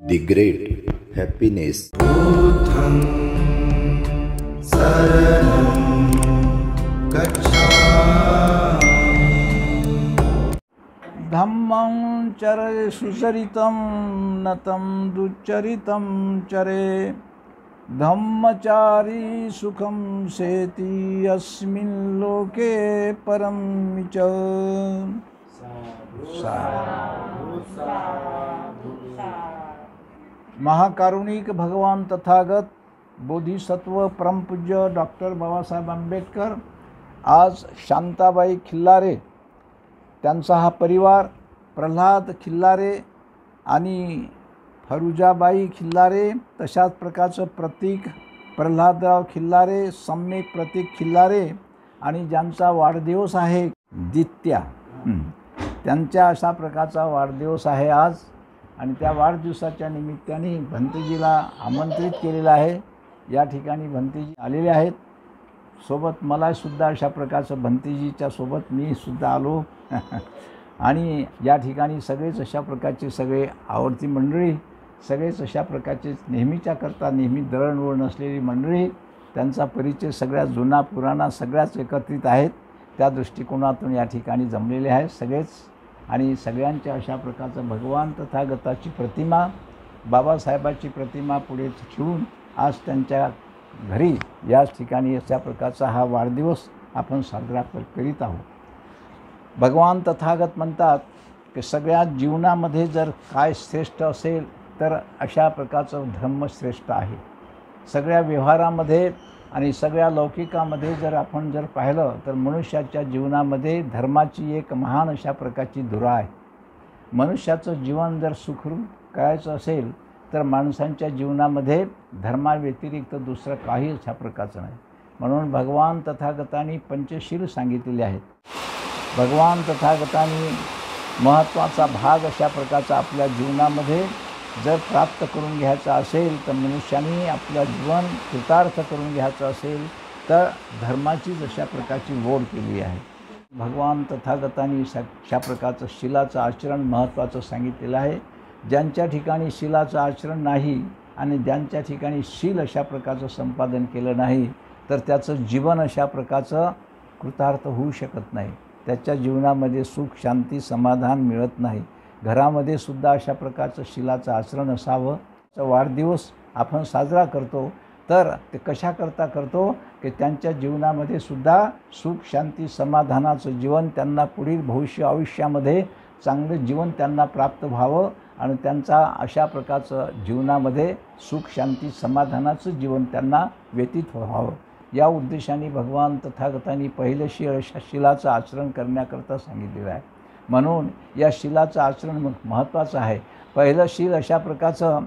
The great happiness. बुद्धं शरणं गच्छामि। धम्मं चरे सुचरितं नतं दुच्चरितं चरे धम्मचारी सुखं सेति अस्मिन् लोके परं च। महाकारुणिक भगवान तथागत बोधिसत्व परमपूज्य डॉक्टर बाबासाहेब आंबेडकर आज शांताबाई खिल्लारे, त्यांचा हा परिवार, प्रल्हाद खिल्लारे आणि फरुजाबाई खिल्लारे, तशाच प्रकारचं प्रतीक प्रल्हादराव खिल्लारे, सम्यक प्रतीक खिल्लारे आणि ज्यांचा वाढदिवस आहे दित्या, त्यांच्या अशा प्रकारचा वाढदिवस आहे आज. आणि त्या वाढदिवसाच्या निमित्ताने भंतेजीला आमंत्रित केलेलं आहे. या ठिकाणी भंतेजी आलेले आहेत. सोबत मलासुद्धा अशा प्रकारचं भंतेजीच्या सोबत मी सुद्धा आलो. आणि या ठिकाणी सगळेच अशा प्रकारचे सगळे आवडती मंडळी, सगळेच अशा प्रकारचे नेहमीच्या करता नेहमी दळणवळण असलेली मंडळी, त्यांचा परिचय सगळ्या जुना पुराणा सगळ्याच एकत्रित आहेत. त्या दृष्टिकोनातून या ठिकाणी जमलेले आहेत सगळेच. आणि सगळ्यांच्या अशा प्रकारचं भगवान तथागताची प्रतिमा, बाबासाहेबाची प्रतिमा पुढे ठेवून आज त्यांच्या घरी याच ठिकाणी अशा प्रकारचा हा वाढदिवस आपण साजरा करीत आहोत. भगवान तथागत म्हणतात की सगळ्या जीवनामध्ये जर काय श्रेष्ठ असेल तर अशा प्रकारचं धर्म श्रेष्ठ आहे. सगळ्या व्यवहारामध्ये आणि सगळ्या लौकिकामध्ये जर आपण जर पाहिलं तर मनुष्याच्या जीवनामध्ये धर्माची एक महान अशा प्रकारची धुरा आहे. मनुष्याचं जीवन जर सुखरूप करायचं असेल तर माणसांच्या जीवनामध्ये धर्माव्यतिरिक्त दुसरं काही अशा प्रकारचं नाही. म्हणून भगवान तथागतांनी पंचशील सांगितलेले आहेत. भगवान तथागतांनी महत्त्वाचा भाग अशा प्रकारचा आपल्या जीवनामध्ये जर प्राप्त करून घ्यायचा असेल तर मनुष्याने आपलं जीवन कृतार्थ करून घ्यायचं असेल तर धर्माचीच अशा प्रकारची ओढ केली आहे. भगवान तथागतांनी अशा प्रकारचं शीलाचं आचरण महत्त्वाचं सांगितलेलं आहे. ज्यांच्या ठिकाणी शीलाचं आचरण नाही आणि ज्यांच्या ठिकाणी शील अशा प्रकारचं संपादन केलं नाही तर त्याचं जीवन अशा प्रकारचं कृतार्थ होऊ शकत नाही. त्याच्या जीवनामध्ये सुख शांती समाधान मिळत नाही. घरामध्ये सुद्धा अशा प्रकारचं शीलाचं आचरण असावं. वाढदिवस आपण साजरा करतो तर ते कशाकरता करतो की त्यांच्या जीवनामध्ये सुद्धा सुख शांती समाधानाचं जीवन, त्यांना पुढील भविष्य आयुष्यामध्ये चांगलं जीवन त्यांना प्राप्त व्हावं आणि त्यांचा अशा प्रकारचं जीवनामध्ये सुख शांती समाधानाचं जीवन त्यांना व्यतीत व्हावं. या उद्देशाने भगवान तथागतांनी पहिलं शीलाचं आचरण करण्याकरता सांगितलेलं आहे. म्हणून या शीलाचं आचरण महत्त्वाचं आहे. पहिलं शील अशा प्रकारचं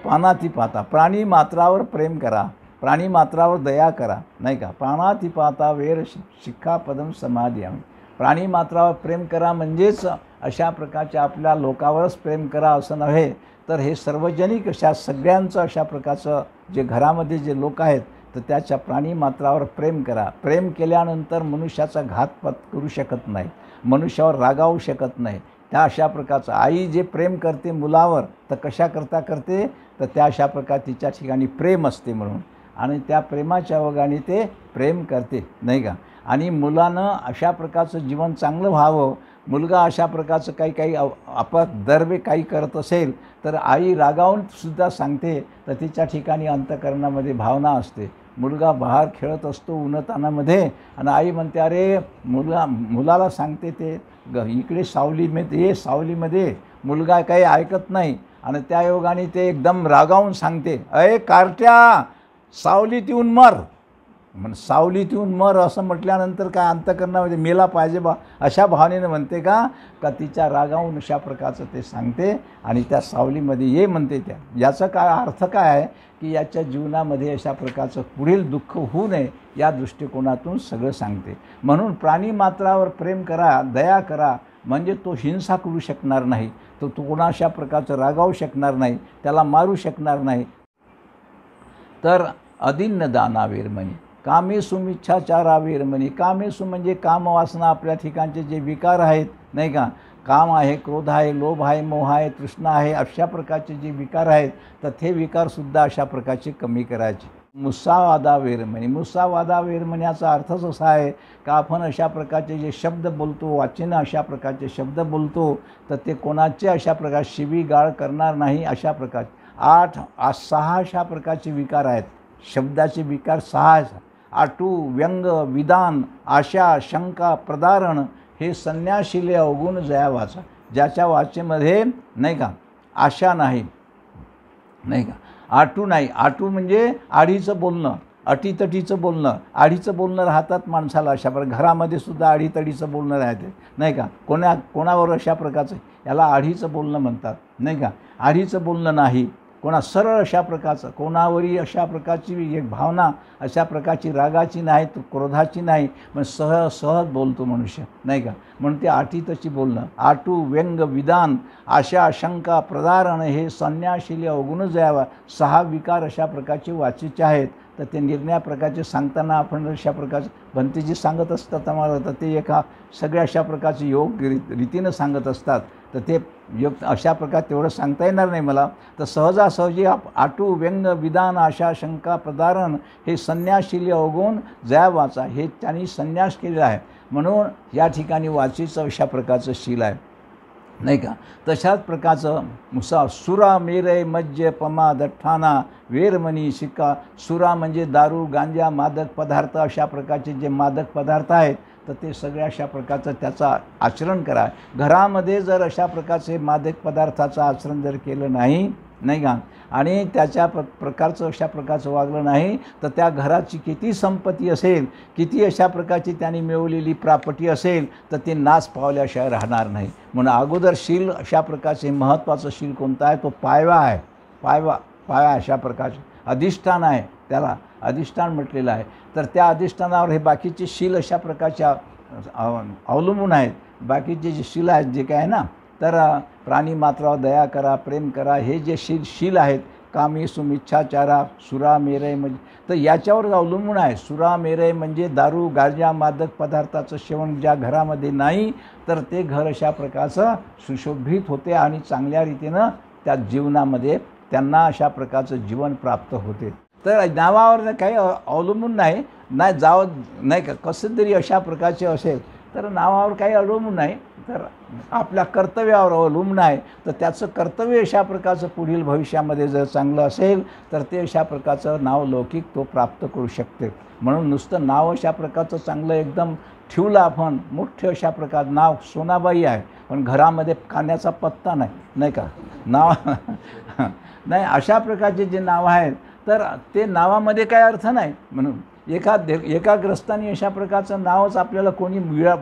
पानातिपाता, प्राणी मात्रावर प्रेम करा, प्राणी मात्रावर दया करा, नाही का. पानातिपाता वेर शिक्षापदम समाधियामी. प्राणी मात्रावर प्रेम करा म्हणजेच अशा प्रकारच्या आपल्या लोकावरच प्रेम करा असं नव्हे तर हे सार्वजनिक अशा सगळ्यांचं अशा प्रकारचं जे घरामध्ये जे लोक आहेत तर त्याच्या प्राणी मात्रावर प्रेम करा. प्रेम केल्यानंतर मनुष्याचा घातपात करू शकत नाही, मनुष्यावर रागावू शकत नाही. त्या अशा प्रकारचं आई जे प्रेम करते मुलावर तर कशाकरता करते तर त्या अशा प्रकार तिच्या ठिकाणी प्रेम असते म्हणून, आणि त्या प्रेमाच्या ओघाने ते प्रेम करते, नाही का. आणि मुलानं अशा प्रकारचं जीवन चांगलं व्हावं. मुलगा अशा प्रकारचं काही अपदर्वे काही करत असेल तर आई रागावून सुद्धा सांगते तर तिच्या ठिकाणी अंतःकरणामध्ये भावना असते. मुलगा बाहेर खेळत असतो उन्हातानामध्ये आणि आई म्हणते अरे मुलाला सांगते ते इकडे सावलीमध्ये सावलीमध्ये. मुलगा काही ऐकत नाही आणि त्या योगाने ते एकदम रागावून सांगते अरे कारट्या सावलीत येऊन मर. सावलीत येऊन मर असं म्हटल्यानंतर काय अंतःकरणामध्ये मेला पाहिजे बा अशा भावनेनं म्हणते का तिच्या रागावून अशा प्रकारचं ते सांगते आणि त्या सावलीमध्ये ये म्हणते. त्या याचा काय अर्थ काय आहे की याच्या जीवनामध्ये अशा प्रकारचं पुढील दुःख होऊ नये या दृष्टिकोनातून सगळं सांगते. म्हणून प्राणी मात्रावर प्रेम करा, दया करा, म्हणजे तो हिंसा करू शकणार नाही, तो कोणा अशा प्रकारचं रागावू शकणार नाही, त्याला मारू शकणार नाही. तर अदिन्न दानावीरमणी कामेसु मिच्छाचारावीरमणी. कामेसु म्हणजे कामवासना, आपल्या ठिकाणचे जे विकार आहेत नाही का काम आहे, क्रोध आहे, लोभ आहे, मोह आहे, तृष्णा आहे, अशा प्रकारचे जे विकार आहेत तर ते विकारसुद्धा अशा प्रकारचे कमी करायचे. मुसावादा वेरमणी, मुसावादा वेरमण्याचा अर्थच असा आहे का आपण अशा प्रकारचे जे शब्द बोलतो, वाचेनं अशा प्रकारचे शब्द बोलतो तर ते कोणाचे अशा प्रकार शिवीगाळ करणार नाही. अशा प्रकार 6 अशा प्रकारचे विकार आहेत. शब्दाचे विकार 6 आहेत. आटू, व्यंग, विधान, आशा, शंका, प्रदारण हे संन्याशीले अवगुण जया वाचा. ज्याच्या वाचेमध्ये नाही का आशा नाही, नाही का आटू नाही. आटू म्हणजे आडीचं बोलणं, अटीतटीचं बोलणं, आडीचं बोलणं राहतात माणसाला. अशा प्रकारे घरामध्ये सुद्धा आडीतडीचं बोलणं राहते नाही का. कोणावर अशा प्रकारचं याला आडीचं बोलणं म्हणतात नाही का. आडीचं बोलणं नाही. सरळ अशा प्रकारचं, कोणावरही अशा प्रकारची एक भावना अशा प्रकारची रागाची नाही, क्रोधाची नाही, पण सहज बोलतो मनुष्य नाही का. म्हणून ते आटीतची बोलणं. आटू, व्यंग, विधान, आशा, शंका, प्रदारण हे संन्याशीले अवगुण जावा 6 विकार अशा प्रकारचे वाचीचे आहेत. तर ते निर्णया प्रकारचे सांगताना आपण अशा प्रकारचे भंतेजी सांगत असतात आम्हाला. तर ते एका सगळ्या अशा प्रकारचे योग रीतीनं सांगत असतात. तर ते योग अशा प्रकार तेवढं सांगता येणार नाही मला. तर सहजासहजी आटू, व्यंग, विधान, आशा, शंका, प्रदारण हे संन्याशीले अवगुण जया वाचा हे त्यांनी संन्यास केलेला आहे. म्हणून या ठिकाणी वाचीचं अशा प्रकारचं शील आहे नाही का. तशाच प्रकारचं सुरा, मेरय, मज्ज, पमा, दठ्ठाना, वेरमणी, शिक्का. सुरा म्हणजे दारू, गांजा, मादक पदार्थ अशा प्रकारचे जे मादक पदार्थ आहेत तर ते सगळ्या अशा प्रकारचं त्याचा आचरण करा. घरामध्ये जर अशा प्रकारचे मादक पदार्थाचं आचरण जर केलं नाही नाही का आणि त्याच्या प्रकारचं अशा प्रकारचं वागलं नाही तर त्या घराची किती संपत्ती असेल, किती अशा प्रकारची त्यांनी मिळवलेली प्रॉपर्टी असेल तर ते नाश पावल्याशिवाय राहणार नाही. म्हणून अगोदर शील अशा प्रकारचे महत्त्वाचं शील कोणतं आहे तो पायवा आहे. पाया अशा प्रकारचे अधिष्ठान आहे, त्याला अधिष्ठान म्हटलेलं आहे. तर त्या अधिष्ठानावर हे बाकीचे शील अशा प्रकारच्या अवलंबून आहेत. बाकीचे जे शील आहेत जे काय आहे ना तर प्राणी मात्रावर दया करा, प्रेम करा हे जे शील आहेत कामी, सुमिच्छाचारा, सुरा, मेरय म्हणजे तर याच्यावर अवलंबून आहे. सुरा, मेरय म्हणजे दारू, गांजा, मादक पदार्थाचं सेवन ज्या घरामध्ये नाही तर ते घर अशा प्रकारचं सुशोभित होते आणि चांगल्या रीतीनं त्या जीवनामध्ये त्यांना अशा प्रकारचं जीवन प्राप्त होते. तर नावावर काही अवलंबून नाही जावं नाही का. कसं तरी अशा प्रकारचे असेल तर नावावर काही अवलंबून नाही, तर आपल्या कर्तव्यावर अवलंबून आहे. तर त्याचं कर्तव्य अशा प्रकारचं पुढील भविष्यामध्ये जर चांगलं असेल तर ते अशा प्रकारचं नाव लौकिक तो प्राप्त करू शकते. म्हणून नुसतं नाव अशा प्रकारचं चांगलं एकदम ठेवलं आपण, मोठे अशा प्रकार नाव सोनाबाई आहे पण घरामध्ये खाण्याचा पत्ता नाही नाही का नाव नाही. अशा प्रकारचे जे नाव आहेत तर ते नावामध्ये काय अर्थ नाही. म्हणून एका ग्रस्तानी अशा प्रकारचं नावच आपल्याला कोणी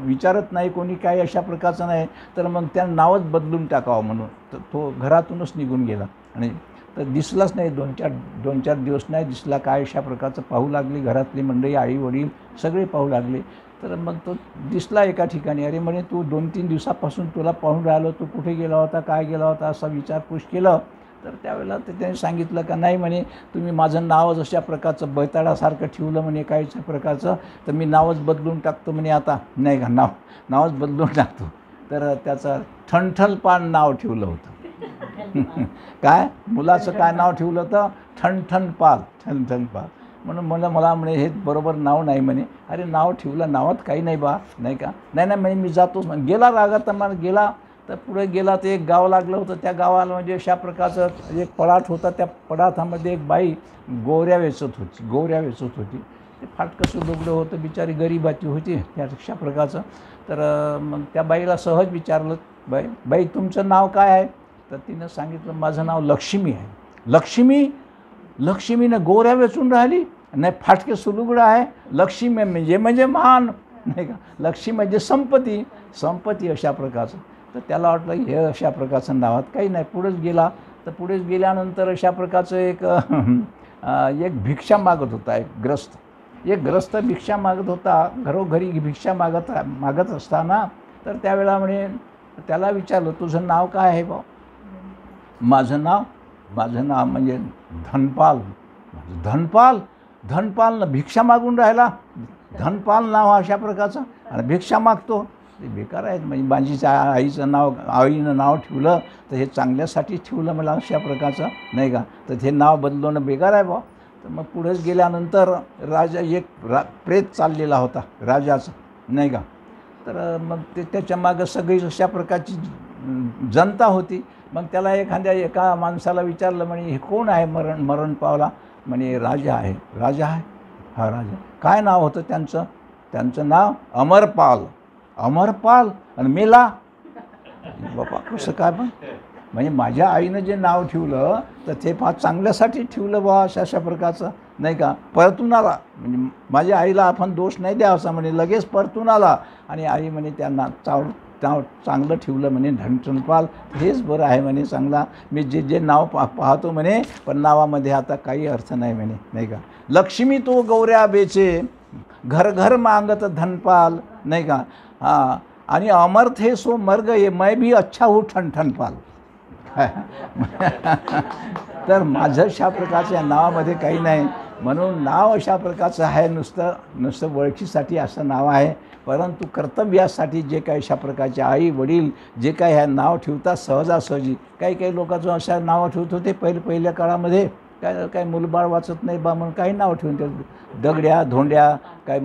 विचारत नाही, कोणी काही अशा प्रकारचं नाही तर मग त्या नावच बदलून टाकावं म्हणून तर तो घरातूनच निघून गेला आणि तर दिसलाच नाही. 2-4 दिवस नाही दिसला. काय अशा प्रकारचं पाहू लागली घरातली मंडळी, आई वडील सगळे पाहू लागले. तर मग तो दिसला एका ठिकाणी. अरे म्हणे तू 2-3 दिवसापासून तुला पाहून राहिलो, तू कुठे गेला होता, काय गेला होता असा विचारपूस केलं. तर त्यावेळेला ते त्यांनी सांगितलं का नाही म्हणे तुम्ही माझं नावच अशा प्रकारचं बैताडासारखं ठेवलं म्हणे काहीच प्रकारचं, तर मी नावच बदलून टाकतो म्हणे आता नाही का नावच बदलून टाकतो. तर त्याचं ठणठणपाल नाव ठेवलं होतं. काय मुलाचं काय नाव ठेवलं होतं ठणठणपाल. म्हणून मला म्हणे हे बरोबर नाव नाही म्हणे. अरे नाव ठेवलं, नावात काही नाही बा नाही का. नाही म्हणे मी जातोच म्हणे. गेला रागात मला गेला. तर पुढे गेला तर एक गाव लागलं होतं. त्या गावाला म्हणजे अशा प्रकारचं एक पडाठ होता. त्या पडाठामध्ये एक बाई गोवऱ्या वेचत होती. ते फाटकंसं लुगडं होतं, बिचारी गरिबाची होती त्या अशा प्रकारचं. तर मग त्या बाईला सहज विचारलं बाई तुमचं नाव काय आहे. तर तिनं सांगितलं माझं नाव लक्ष्मी आहे. लक्ष्मीनं गोवऱ्या वेचून राहिली नाही, फाटके सुलुगडं आहे. लक्ष्मी म्हणजे महान नाही का. लक्ष्मी म्हणजे संपत्ती अशा प्रकारचं. तर त्याला वाटलं हे अशा प्रकारचं नावात काही नाही. पुढेच गेला. तर पुढेच गेल्यानंतर अशा प्रकारचं एक भिक्षा मागत होता. एक ग्रस्त भिक्षा मागत होता. घरोघरी भिक्षा मागत असताना तर त्यावेळेला म्हणे त्याला विचारलं तुझं नाव काय आहे बा. माझं नाव म्हणजे धनपाल भिक्षा मागून राहिला. धनपाल नाव अशा प्रकारचं आणि भिक्षा मागतो. ते बेकार आहेत. म्हणजे माझीच्या आईनं नाव ठेवलं तर हे चांगल्यासाठी ठेवलं मला अशा प्रकारचं नाही का, तर ते नाव बदलवणं बेकार आहे बा. तर मग पुढेच गेल्यानंतर राजा एक प्रेत चाललेला होता राजाचं नाही का, तर मग ते त्याच्या मागं सगळी अशा प्रकारची जनता होती. मग त्याला एका माणसाला विचारलं, म्हणे हे कोण आहे मरण पावला? म्हणे राजा आहे. राजा आहे? हा राजा. काय नाव होतं त्यांचं? त्यांचं नाव अमरपाल. अमरपाल आणि मेला? बाबा कसं काय पण? म्हणजे माझ्या आईनं जे नाव ठेवलं तर ते फार चांगल्यासाठी ठेवलं बा अशा प्रकारचं नाही का. परतून आला म्हणजे माझ्या आईला आपण दोष नाही द्यावासा म्हणे, लगेच परतून आला आणि आई म्हणे त्यांना चांगलं ठेवलं म्हणे धनपाल, हेच बरं आहे म्हणे चांगला. मी जे नाव पाहतो म्हणे पण नावामध्ये आता काही अर्थ नाही म्हणे नाही का. लक्ष्मी तो गौऱ्या बेचे, घर घर मागत धनपाल नाही का. हां, आणि अमर थे सो मर्ग ये, मैं भी अच्छा हूँ ठणठणपाल. तर माझं अशा प्रकारच्या नावामध्ये काही नाही, म्हणून नाव अशा प्रकारचं आहे, नुसतं ओळखीसाठी असं नाव आहे. परंतु कर्तव्यासाठी जे काही अशा प्रकारचे आई वडील जे काही ह्या नाव ठेवतात सहजासहजी, काही लोकांचं अशा नावं ठेवत होते पहिल्या काळामध्ये. काय मुलबाळ वाचत नाही बा म्हणून काही नाव ठेवून ठेवत, दगड्या धोंड्या काय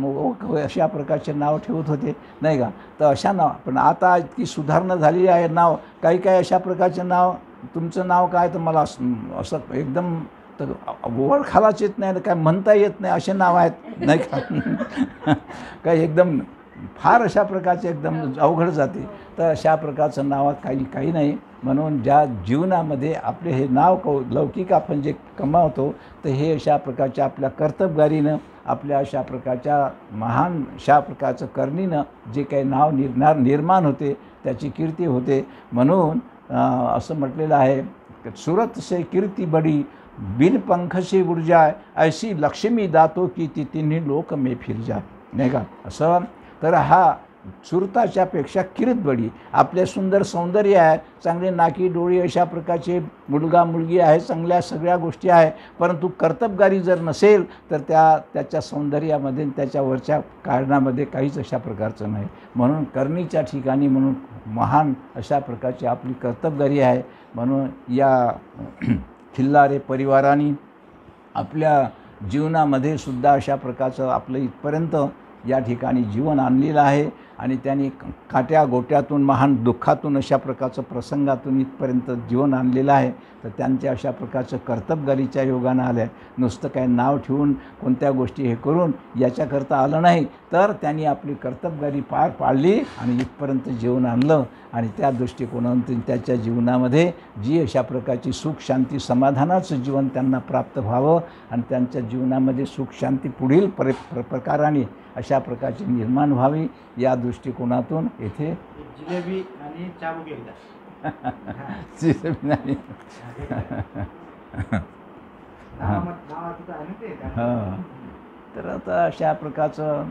अशा प्रकारचे नाव ठेवत होते नाही का. तर अशा नाव, पण आता इतकी सुधारणा झाली आहे नाव, काही अशा प्रकारचे नाव. तुमचं नाव काय तर मला असं एकदम तर ओळखायलाच येत नाही, काय म्हणता येत नाही असे नाव आहेत नाही का. काही एकदम फार अशा प्रकारचे एकदम अवघड जाते. तर अशा प्रकारचं नावात काही नाही. म्हणून ज्या जीवनामध्ये आपले हे नाव लौकिक आपण जे कमावतो तर हे अशा प्रकारच्या आपल्या कर्तबगारीनं, आपल्या अशा प्रकारच्या महान अशा प्रकारचं करणीनं जे काही नाव निर्माण होते त्याची कीर्ती होते. म्हणून असं म्हटलेलं आहे, सुरत से कीर्ती बडी, बिन पंख से उड़ जाए, ऐसी लक्ष्मी दातो की ती तिन्ही लोक में फिर जाए नाही का. असं तर हा सुरताच्या पेक्षा कीर्त बडी, आपले सुंदर सौंदर्य आहे, चांगले नाकी डोळी अशा प्रकारचे मुलगा मुलगी आहे, चांगल्या सगळ्या गोष्टी आहे, परंतु कर्तबगारी जर नसेल तर त्याच्या सौंदर्यामध्ये त्याच्यावरच्या कारणामध्ये काहीच अशा प्रकारचं नाही. म्हणून करणीच्या ठिकाणी म्हणून महान अशा प्रकारची आपली कर्तबगारी आहे. म्हणून या खिल्लारे परिवाराने आपल्या जीवनामध्ये सुद्धा अशा प्रकारचं आपलं इथपर्यंत या ठिकाणी जीवन आणलेलं आहे आणि त्यांनी काट्या गोट्यातून महान दुःखातून अशा प्रकारचं प्रसंगातून इथपर्यंत जीवन आणलेलं आहे. तर त्यांच्या अशा प्रकारचं कर्तबगारीच्या योगानं आलं आहे. नुसतं काय नाव ठेवून कोणत्या गोष्टी हे करून याच्याकरता आलं नाही, तर त्यांनी आपली कर्तबगारी पार पाडली आणि इथपर्यंत जीवन आणलं. आणि त्या दृष्टिकोनातून त्याच्या जीवनामध्ये जी अशा प्रकारची सुख शांती समाधानाचं जीवन त्यांना प्राप्त व्हावं आणि त्यांच्या जीवनामध्ये सुख शांती पुढील प्रकाराने अशा प्रकारची निर्माण व्हावी या दृष्टिकोनातून येथे जिलेबी आणि चाबूक एकदा. तर आता अशा प्रकारचं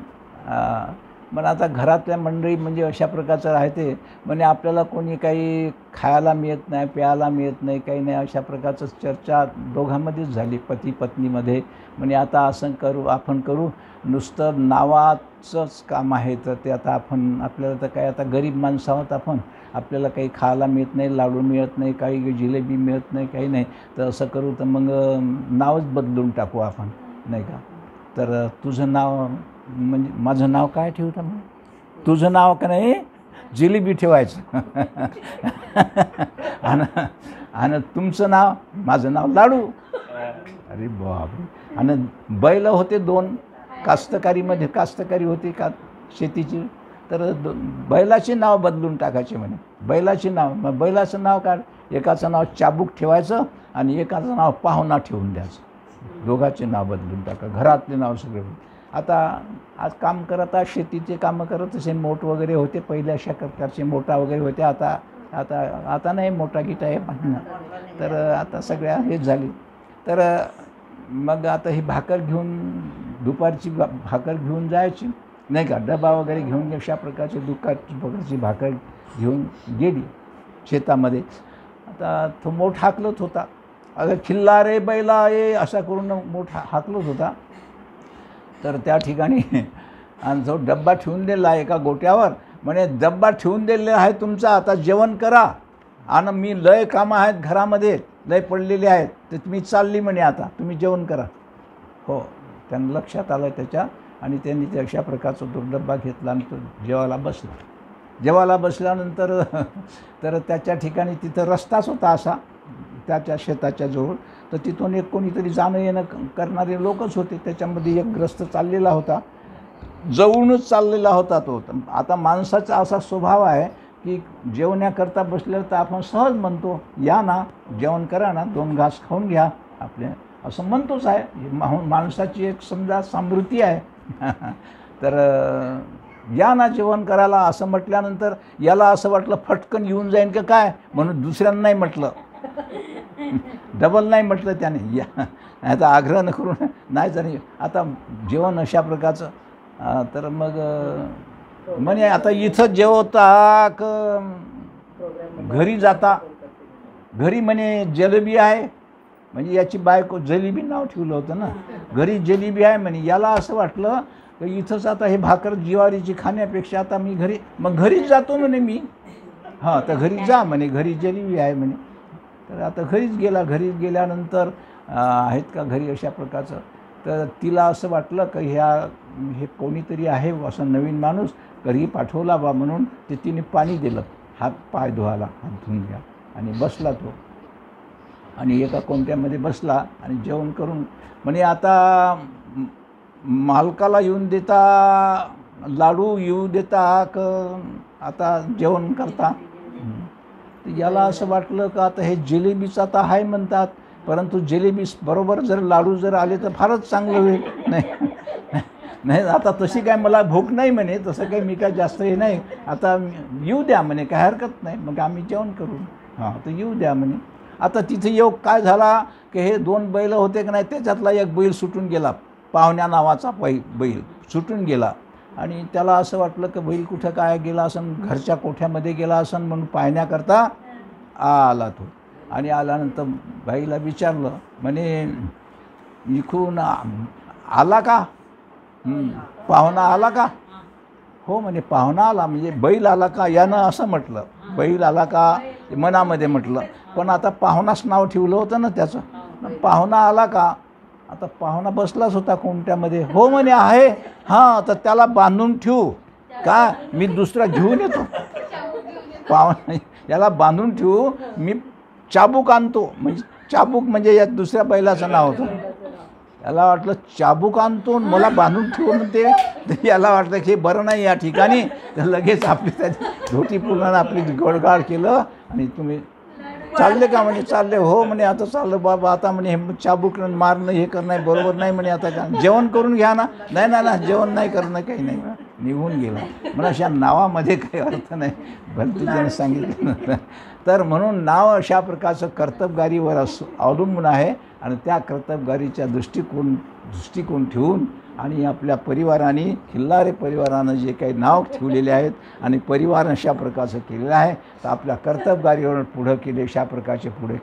पण आता घरातल्या मंडळी म्हणजे अशा प्रकारचं आहे ते म्हणजे आपल्याला कोणी काही खायला मिळत नाही, प्यायला मिळत नाही, काही नाही, अशा प्रकारचं चर्चा दोघांमध्येच झाली पती पत्नीमध्ये. म्हणजे आता असं आपण करू, नुसतं नावाचंच काम आहे तर ते आता आपल्याला तर काय, आता गरीब माणसं आहोत आपण, आपल्याला काही खायला मिळत नाही, लाडू मिळत नाही, काही जिलेबी मिळत नाही, काही नाही, तर असं करू तर मग नावच बदलून टाकू आपण नाही का. तर तुझं नाव म्हणजे माझं नाव काय ठेवतं मग? तुझं नाव का नाही जिलेबी ठेवायचं आणि तुमचं नाव, माझं नाव लाडू. अरे बापरे. आणि बैल होते 2 कास्तकारीमध्ये, कास्तकारी होती का शेतीची, तर बैलाचे नाव बदलून टाकायचे म्हणे. बैलाचे नाव, मग बैलाचं नाव काय, एकाचं नाव चाबूक ठेवायचं आणि एकाचं नाव पाहुणा ठेवून द्यायचं. दोघांचे नाव बदलून टाका, घरातले नाव सगळे. आता आज काम करत आहे, शेतीचे कामं करत असे, मोठ वगैरे होते पहिले अशा प्रकारचे, मोठा वगैरे होते. आता नाही मोठा गिटा आहे तर आता सगळ्या हेच झाली. तर मग आता ही भाकर घेऊन, दुपारची भाकर घेऊन जायची नाही का, डबा वगैरे घेऊन अशा प्रकारचे दुपारची भाकर घेऊन गेली शेतामध्ये. आता तो मोठ हाकलत होता, अगं खिल्लारे बैला ये असा करून मोठ हाकलत होता. तर त्या ठिकाणी आणि जो डब्बा ठेवून दिला एका गोट्यावर, म्हणे डब्बा ठेवून दिलेला आहे तुमचा, आता जेवण करा, आणि मी लय कामं आहेत घरामध्ये, लय पडलेले आहेत, तर तुम्ही चालली म्हणे, आता तुम्ही जेवण करा. हो, त्यांना लक्षात आलं त्याच्या, आणि त्यांनी त्या अशा प्रकारचा तो डब्बा घेतला आणि तो जेवायला बसला. जेवायला बसल्यानंतर तर त्याच्या ठिकाणी तिथं रस्ताच होता असा त्याच्या शेताच्या जवळ, तर तिथून एक कोणीतरी जाणं येणं करणारे लोकच होते. त्याच्यामध्ये एक ग्रस्त चाललेला होता, जवळूनच चाललेला होता तो. आता माणसाचा असा स्वभाव आहे की जेवण्याकरता बसलेलं तर आपण सहज म्हणतो, या ना जेवण करा ना, 2 घास खाऊन घ्या आपले, असं म्हणतोच आहे. माणसाची एक समजा समृद्धी आहे. तर या ना जेवण करायला असं म्हटल्यानंतर याला असं वाटलं फटकन येऊन जाईन का काय, म्हणून दुसऱ्यांना नाही म्हटलं, डबल नाही म्हटलं त्याने, या आता आग्रह न करून नाही जरी आता जेवण अशा प्रकारचं. तर मग म्हणे आता इथं जेवता क घरी जाता, घरी म्हणे जलेबी आहे, म्हणजे याची बायको जलेबी नाव ठेवलं होतं ना, घरी जलेबी आहे म्हणे. याला असं वाटलं की इथंच आता हे भाकर ज्वारीची खाण्यापेक्षा आता मी घरी, मग घरीच जातो म्हणे मी. हां, तर घरी जा म्हणे, घरी जलेबी आहे म्हणे. तर आता घरीच गेला. घरी गेल्यानंतर आहेत का घरी अशा प्रकारचं, तर तिला असं वाटलं की हे कोणीतरी आहे असं नवीन माणूस, घरी पाठवला बा म्हणून ते तिने पाणी दिलं हात पाय धुवायला, हात धुवून घ्या, आणि बसला तो, आणि एका कोणत्यामध्ये बसला आणि जेवण करून म्हणे आता मालकाला येऊन देता, लाडू येऊ देता क आता जेवण करता. तर याला असं वाटलं का आता हे जिलेबीचं आता आहे म्हणतात, परंतु जिलेबी बरोबर जर लाडू जर आले तर फारच चांगलं होईल. नाही आता तशी काय मला भूक नाही म्हणे, तसं काही मी काय जास्त हे नाही, आता येऊ द्या म्हणे, काय हरकत नाही, मग आम्ही जेवण करू. हां, तर येऊ द्या म्हणे. आता तिथे योग काय झाला की हे 2 बैल होते की नाही, त्याच्यातला एक बैल सुटून गेला, पाहुण्या नावाचा बैल सुटून गेला, आणि त्याला असं वाटलं की बैल कुठं काय गेला असन, घरच्या कोठ्यामध्ये गेला असन, म्हणून पाहण्याकरता आला तो. आणि आल्यानंतर बाईला विचारलं, म्हणे इकडून आला का, पाहुणा आला का? हो म्हणे, पाहुणा आला म्हणजे बैल आला का, यानं असं म्हटलं, बैल आला का मनामध्ये म्हटलं, पण आता पाहुणाच नाव ठेवलं होतं ना त्याचं. पाहुणा आला का, आता पाहुणा बसलाच होता कोणत्यामध्ये. हो म्हणे आहे. हां, तर त्याला बांधून ठेवू का, मी दुसरा घेऊन येतो. पाहुणा याला बांधून ठेवू, मी चाबूक आणतो. म्हणजे चाबूक म्हणजे या दुसऱ्या बैलाचं नाव होतं. याला वाटलं चाबूक आणतो मला बांधून ठेवू म्हणते, तर याला वाटलं की हे बरं नाही या ठिकाणी. तर लगेच आपली त्याची धोती पुन्हा आपली गोडगाड केलं, आणि तुम्ही चालले का म्हणे, चालले. हो म्हणे, आता चाललं बाबा, आता म्हणे हे चाबूक मारणं हे करणं बरोबर नाही म्हणे, आता का जेवण करून घ्या ना. नाही ना ना, जेवण नाही करणं काही नाही, निघून गेला. म्हणून अशा नावामध्ये काही अर्थ नाही, भलतीने सांगितलं. तर म्हणून नाव अशा प्रकारचं कर्तबगारीवर अवलंबून आहे, आणि त्या कर्तबगारीच्या दृष्टिकोन ठेवून आणि आपल्या परिवाराने, खिल्लारे परिवारानं जे काही नाव ठेवलेले आहेत आणि परिवार अशा प्रकारचं केलेलं आहे, तर आपल्या कर्तबगारीवर पुढं केले अशा प्रकारचे पुढे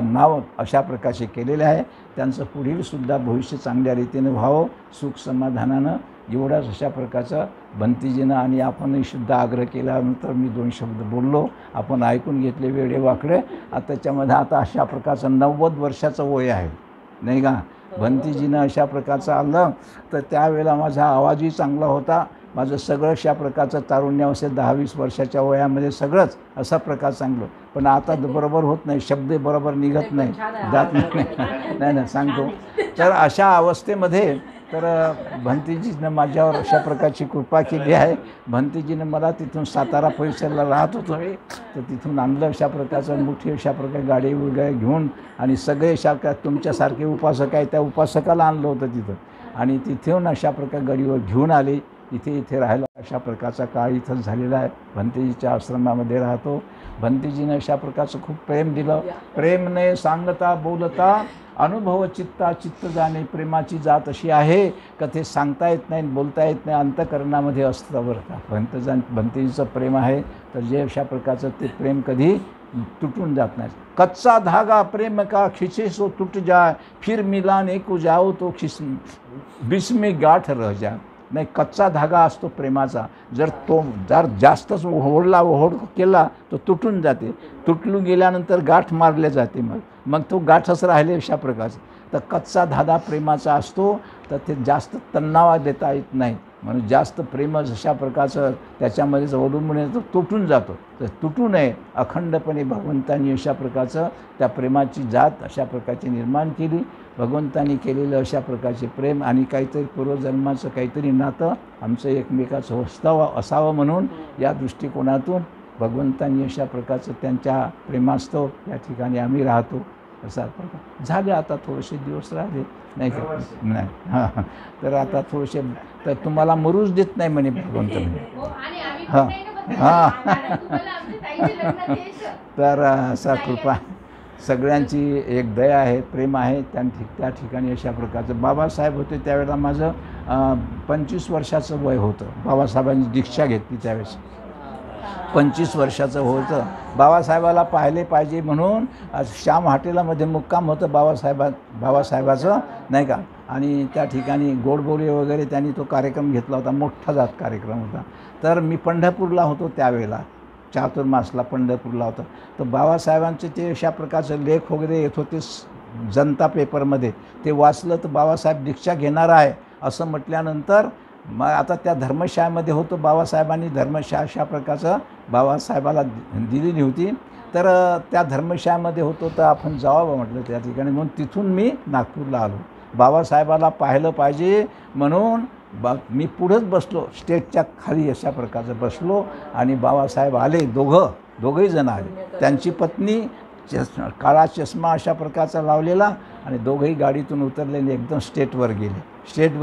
नाव अशा प्रकारचे केलेले आहे. त्यांचं पुढीलसुद्धा भविष्य चांगल्या रीतीने व्हावं, सुख समाधानानं, एवढाच अशा प्रकारचा बंतीजीनं आणि आपणही सुद्धा आग्रह केल्यानंतर मी 2 शब्द बोललो, आपण ऐकून घेतले वेडे वाकडे. आता त्याच्यामध्ये आता अशा प्रकारचं 90 वर्षाचं वय आहे, नाही का. बंतीजीनं अशा प्रकारचं आलं, तर त्यावेळेला माझा आवाजही चांगला होता, माझं सगळं अशा प्रकारचं तारुण्यावस्थेत 10-20 वर्षाच्या वयामध्ये सगळंच असा प्रकार चांगलं. पण आता बरोबर होत नाही, शब्द बरोबर निघत नाही, जात नाही ना सांगतो. तर अशा अवस्थेमध्ये तर भंतीजीनं माझ्यावर अशा प्रकारची कृपा केली आहे. भंतीजीनं मला तिथून सातारा परिसराला राहत होतो मी, तर तिथून आणलं अशा प्रकारचं, मोठी अशा प्रकारे गाडी वगैरे घेऊन, आणि सगळे अशा तुमच्यासारखे उपासक आहे त्या उपासकाला आणलं होतं तिथं, आणि तिथून अशा प्रकारे गाडीवर घेऊन आले. इथे राहायला अशा प्रकारचा काळ इथंच झालेला आहे. भंतीजीच्या आश्रमामध्ये राहतो. भंतीजीनं अशा प्रकारचं खूप प्रेम दिलं. प्रेमने सांगता बोलता अनुभव चित्त जाणे, प्रेमाची जात अशी आहे का ते सांगता येत नाही, बोलता येत नाही, अंतःकरणामध्ये असतं बरं का. भंतीजीचं प्रेम आहे, तर जे अशा प्रकारचं ते प्रेम कधी तुटून जात नाही. कच्चा धागा प्रेम का खिचे सो तुट जाए, फिर मिलाने को जाओ तो बिस्मे गाठ रह जाए. नाही, कच्चा धागा असतो प्रेमाचा. जर तो जास्तच ओढ केला तो तुटून जाते. तुटून गेल्यानंतर गाठ मारले जाते. मग तो गाठच राहिले अशा प्रकारचं. तर कच्चा धागा प्रेमाचा असतो, तर ते जास्त तणावा देता येत नाही. म्हणून जास्त प्रेम अशा प्रकारचं त्याच्यामध्येच अवलंबून तो तुटून जातो. तर तुटू नये अखंडपणे भगवंतांनी अशा प्रकारचं त्या प्रेमाची जात अशा प्रकारची निर्माण केली. भगवंतांनी केलेलं अशा प्रकारचे प्रेम आणि काहीतरी पूर्वजन्माचं काहीतरी नातं आमचं एकमेकाचं असावं म्हणून या दृष्टिकोनातून भगवंतांनी अशा प्रकारचं त्यांच्या प्रेमास्तव या ठिकाणी आम्ही राहतो. असा प्रकार झाले. आता थोडेसे दिवस राहिले नाही का? नाही. हां. तर आता थोडेसे तर तुम्हाला मरूच देत नाही म्हणे भगवंत म्हणे. हां हां. तर असा कृपा सगळ्यांची एक दया आहे, प्रेम आहे. त्या ठिकाणी अशा प्रकारचं बाबासाहेब होते त्यावेळेला माझं 25 वर्षाचं वय होतं. बाबासाहेबांनी दीक्षा घेतली त्यावेळेस 25 वर्षाचं होतं. बाबासाहेबाला पाहिले पाहिजे म्हणून श्याम हॉटेलामध्ये मुक्काम होतं बाबासाहेबाचं नाही का. आणि त्या ठिकाणी गोडबोली वगैरे त्यांनी तो कार्यक्रम घेतला होता. मोठा जात कार्यक्रम होता. तर मी पंढरपूरला होतो त्यावेळेला, चातुर्मासला पंढरपूरला होतं. तर बाबासाहेबांचे ते अशा प्रकारचे लेख वगैरे येत होते जनता पेपरमध्ये. ते वाचलं तर बाबासाहेब दीक्षा घेणार आहे असं म्हटल्यानंतर मग आता त्या धर्मशाळेमध्ये होतो. बाबासाहेबांनी धर्मशाळा अशा प्रकारचं बाबासाहेबाला दिलेली होती. तर त्या धर्मशाळेमध्ये होतो तर आपण जावं म्हटलं त्या ठिकाणी. म्हणून तिथून मी नागपूरला आलो. बाबासाहेबाला पाहिलं पाहिजे म्हणून मी पुढंच बसलो, स्टेजच्या खाली अशा प्रकारचं बसलो. आणि बाबासाहेब आले, दोघंही जण आले. त्यांची पत्नी काळा चष्मा अशा प्रकारचा लावलेला आणि दोघंही गाडीतून उतरले आणि एकदम स्टेजवर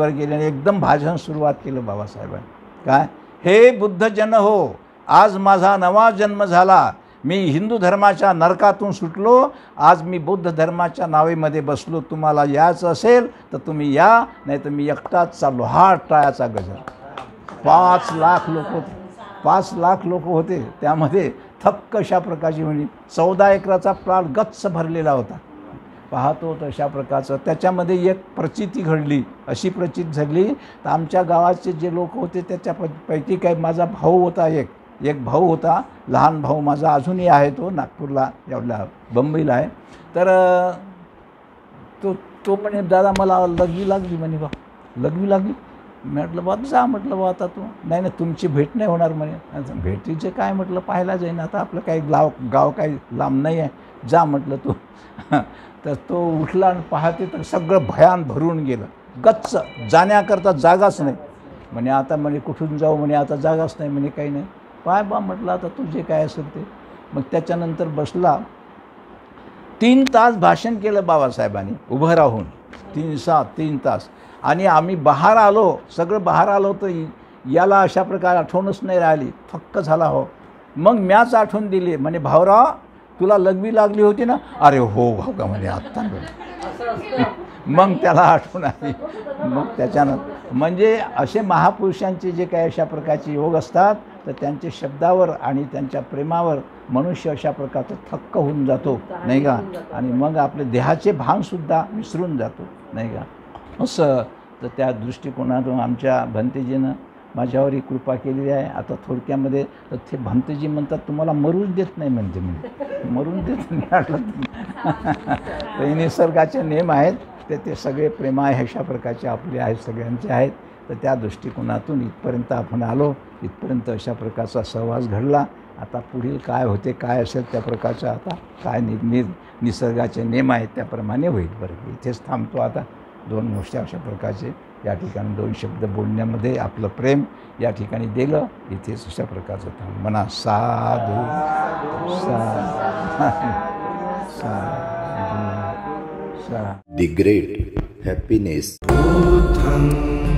गेले आणि एकदम भाषण सुरुवात केलं बाबासाहेबांनी. काय, हे बुद्धजन हो, आज माझा नवा जन्म झाला. मी हिंदू धर्माच्या नरकातून सुटलो, आज मी बुद्ध धर्माच्या नावेमध्ये बसलो. तुम्हाला यायचं असेल तर तुम्ही या, नाही तर मी एकटाच चाललो. हा टाळ्याचा गजर. 5 लाख लोक होते. त्यामध्ये थक्क अशा प्रकारची म्हणजे 14 एकराचा प्लॉट गच्च भरलेला होता. पाहतो तर अशा प्रकारचं त्याच्यामध्ये एक प्रचिती घडली. अशी प्रचिती झाली तर आमच्या गावाचे जे लोक होते त्याच्यापैकी काही माझा भाऊ होता, एक भाऊ होता, लहान भाऊ माझा अजूनही आहे. तो नागपूरला एवढा बंबईला आहे. तर तो म्हणे दादा मला लघवी लागली म्हणे. बा लघवी लागली. म्हटलं बा जा म्हटलं बा आता तू नाही तुमची भेट नाही होणार म्हणे. भेटीचे काय म्हटलं पाहायला जाईन आता, आपलं काही गाव काही लांब नाही आहे, जा म्हटलं तू. तर तो उठला आणि पाहते तर सगळं भयान भरून गेलं. गच्च जाण्याकरता जागाच नाही म्हणे. आता म्हणे कुठून जाऊ म्हणे, आता जागाच नाही म्हणे, काही नाही. पाय बा म्हटलं आता तुझे काय असेल ते. मग त्याच्यानंतर बसला. 3 तास भाषण केलं बाबासाहेबांनी उभं राहून. 3 तास. आणि आम्ही बाहेर आलो, सगळं बाहेर आलो तर याला अशा प्रकारे आठवणच नाही राहिली. थक्क झाला हो. मग मॅच आठवण दिली म्हणे, भाऊराव तुला लघवी लागली होती ना. अरे हो भाऊ का म्हणे आत्ता. मग त्याला आठवण आली. मग त्याच्यानं म्हणजे असे महापुरुषांचे जे काही अशा प्रकारचे योग असतात तर त्यांच्या शब्दावर आणि त्यांच्या प्रेमावर मनुष्य अशा प्रकारचा थक्क होऊन जातो नाही का. आणि मग आपले देहाचे भानसुद्धा विसरून जातो नाही का. असं तर त्या दृष्टिकोनातून आमच्या भंतेजीनं माझ्यावरही कृपा केलेली आहे. आता थोडक्यामध्ये तर ते भंतेजी म्हणतात तुम्हाला मरूच देत नाही म्हणते मी. मरून देत नाही. निसर्गाचे नियम आहेत ते सगळे प्रेम आहे अशा प्रकारचे आपले आहेत, सगळ्यांचे आहेत. तर त्या दृष्टिकोनातून इथपर्यंत आपण आलो. इथपर्यंत अशा प्रकारचा सहवास घडला. आता पुढील काय होते काय असेल त्या प्रकारचं आता काय निसर्गाचे नियम आहेत त्याप्रमाणे होईल. बरं इथेच थांबतो आता. 2 गोष्टी अशा प्रकारचे या ठिकाणी 2 शब्द बोलण्यामध्ये आपलं प्रेम या ठिकाणी दिलं. इथेच अशा प्रकारचं थांब म्हणा. साधू The great happiness. बुद्धं